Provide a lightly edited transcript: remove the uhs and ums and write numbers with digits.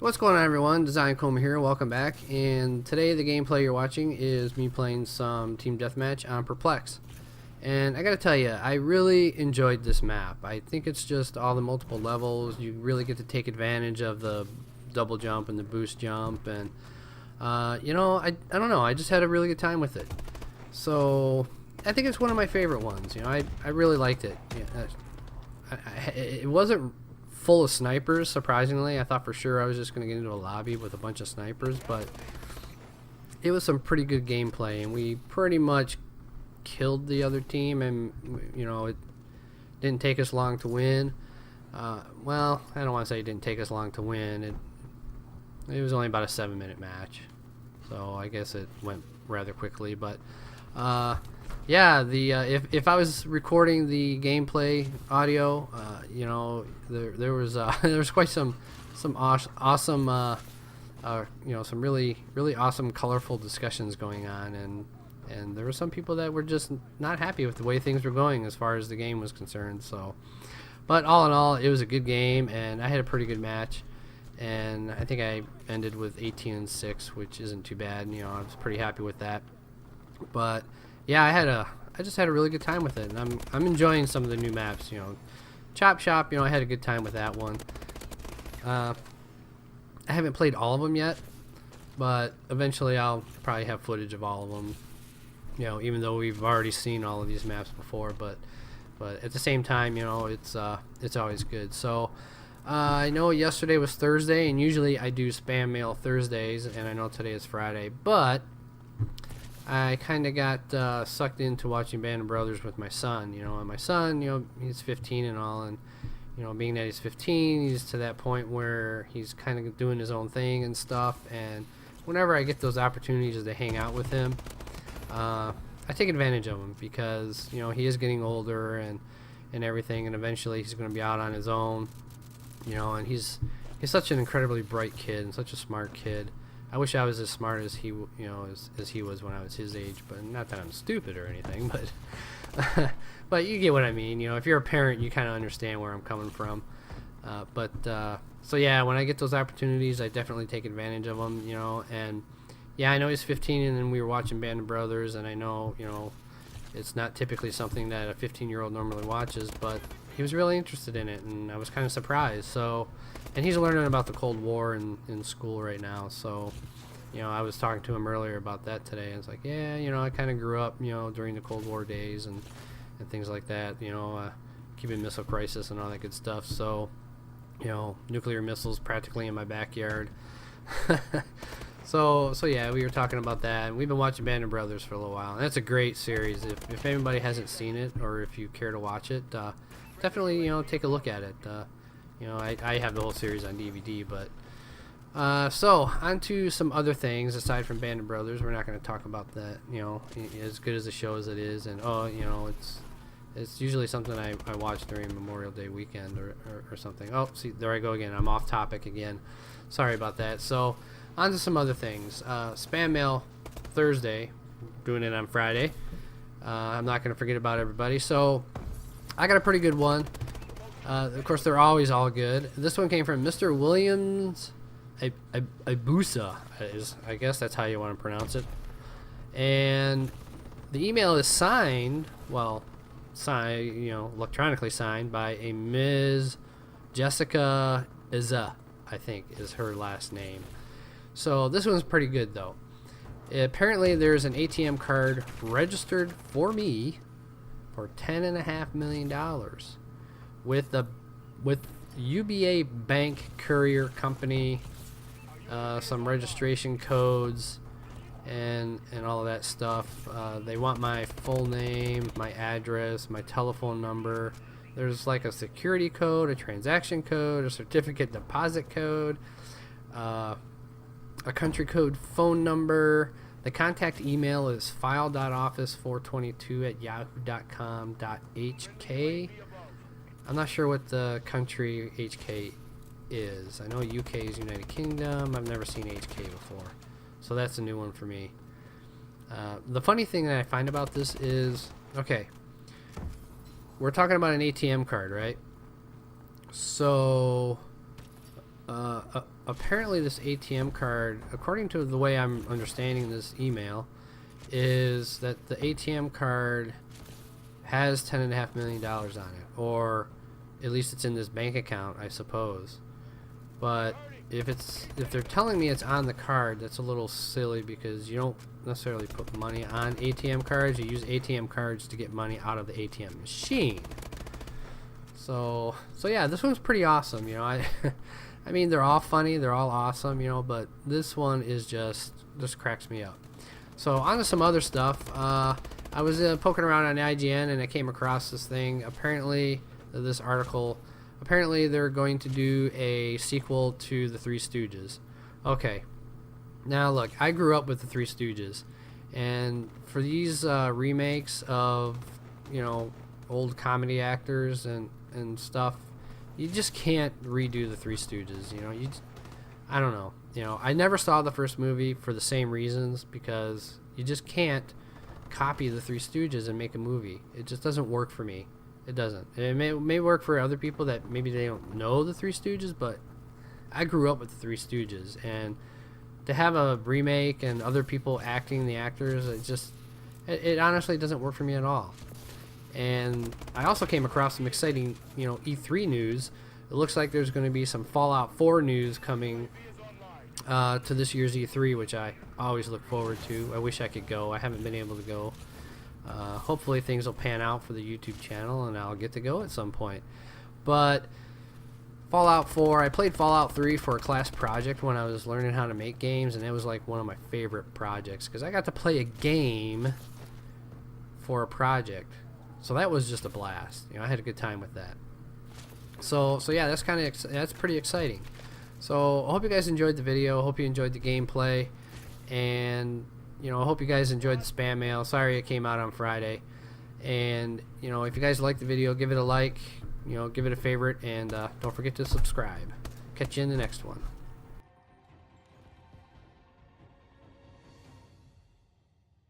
What's going on, everyone? Design Coma here. Welcome back. And today the gameplay you're watching is me playing some team deathmatch on Perplex. And I gotta tell you, I really enjoyed this map. I think it's just all the multiple levels. You really get to take advantage of the double jump and the boost jump. And I don't know. I just had a really good time with it. So I think it's one of my favorite ones. I really liked it. It wasn't full of snipers, surprisingly. I thought for sure I was just going to get into a lobby with a bunch of snipers, but it was some pretty good gameplay, and we pretty much killed the other team, and it didn't take us long to win. Well, I don't want to say it didn't take us long to win. It was only about a 7-minute match, so I guess it went rather quickly, but yeah, if I was recording the gameplay audio, there was quite some awesome some really awesome colorful discussions going on, and there were some people that were just not happy with the way things were going as far as the game was concerned. So, but all in all, it was a good game, and I had a pretty good match, and I think I ended with 18-6, which isn't too bad. I was pretty happy with that. But yeah, I just had a really good time with it, and I'm enjoying some of the new maps. Chop Shop, I had a good time with that one. I haven't played all of them yet, but eventually I'll probably have footage of all of them. Even though we've already seen all of these maps before, but at the same time, it's always good. So I know yesterday was Thursday, and usually I do spam mail Thursdays, and I know today is Friday, but I kind of got sucked into watching Band of Brothers with my son, and my son, he's 15 and all, and, being that he's 15, he's to that point where he's kind of doing his own thing and stuff, and whenever I get those opportunities to hang out with him, I take advantage of him because, he is getting older and everything, and eventually he's going to be out on his own, and he's such an incredibly bright kid and such a smart kid. I wish I was as smart as he, as he was when I was his age. But not that I'm stupid or anything. But, but you get what I mean. If you're a parent, you kind of understand where I'm coming from. So yeah, when I get those opportunities, I definitely take advantage of them. And yeah, I know he's 15, and then we were watching Band of Brothers, and I know, it's not typically something that a 15-year-old normally watches, but he was really interested in it, and I was kind of surprised. So. And he's learning about the Cold War in school right now, so, I was talking to him earlier about that today, and it's like, yeah, I kind of grew up, during the Cold War days and things like that, Cuban Missile Crisis and all that good stuff, so, nuclear missiles practically in my backyard. So yeah, we were talking about that, and we've been watching Band of Brothers for a little while, and that's a great series. If anybody hasn't seen it, or if you care to watch it, definitely, take a look at it. I have the whole series on DVD, but so on to some other things aside from Band of Brothers. We're not going to talk about that, as good as the show as it is, and it's usually something I watch during Memorial Day weekend or something. Oh, see, there I go again. I'm off topic again. Sorry about that. So on to some other things. Spam mail Thursday, doing it on Friday. I'm not going to forget about everybody. So I got a pretty good one. Of course, they're always all good. This one came from Mr. Williams Ibusa, I guess that's how you want to pronounce it. And the email is signed, electronically signed by a Ms. Jessica Iza, I think is her last name. So this one's pretty good, though. Apparently, there's an ATM card registered for me for $10.5 million. With UBA Bank Courier Company, some registration codes, and all of that stuff. They want my full name, my address, my telephone number. There's like a security code, a transaction code, a certificate deposit code, a country code phone number. The contact email is file.office422@yahoo.com.hk. I'm not sure what the country HK is. I know UK is United Kingdom. I've never seen HK before, so that's a new one for me. The funny thing that I find about this is, okay, we're talking about an ATM card, right? So apparently this ATM card, according to the way I'm understanding this email, is that the ATM card has $10.5 million on it, or at least it's in this bank account, I suppose. But if they're telling me it's on the card, that's a little silly, because you don't necessarily put money on ATM cards. You use ATM cards to get money out of the ATM machine. So yeah, this one's pretty awesome. You know, I mean, they're all funny, they're all awesome, you know, but this one is just cracks me up. So on to some other stuff. I was poking around on IGN and I came across this thing. Apparently, this article, apparently they're going to do a sequel to the Three Stooges. Okay, now look, I grew up with the Three Stooges, and for these remakes of, you know, old comedy actors and stuff, you just can't redo the Three Stooges. You know, I don't know. You know, I never saw the first movie for the same reasons, because you just can't copy the Three Stooges and make a movie. It just doesn't work for me. It doesn't. It may work for other people that maybe they don't know the Three Stooges, but I grew up with the Three Stooges, and to have a remake and other people acting the actors, it honestly doesn't work for me at all. And I also came across some exciting, you know, E3 news. It looks like there's going to be some Fallout 4 news coming to this year's E3, which I always look forward to. I wish I could go. I haven't been able to go. Hopefully things will pan out for the YouTube channel and I'll get to go at some point. But Fallout 4, I played Fallout 3 for a class project when I was learning how to make games, and it was like one of my favorite projects because I got to play a game for a project. So that was just a blast. You know, I had a good time with that. So yeah, that's pretty exciting. So I hope you guys enjoyed the video. I hope you enjoyed the gameplay, and you know, I hope you guys enjoyed the spam mail. Sorry it came out on Friday. And you know, if you guys liked the video, give it a like. You know, give it a favorite, and don't forget to subscribe. Catch you in the next one.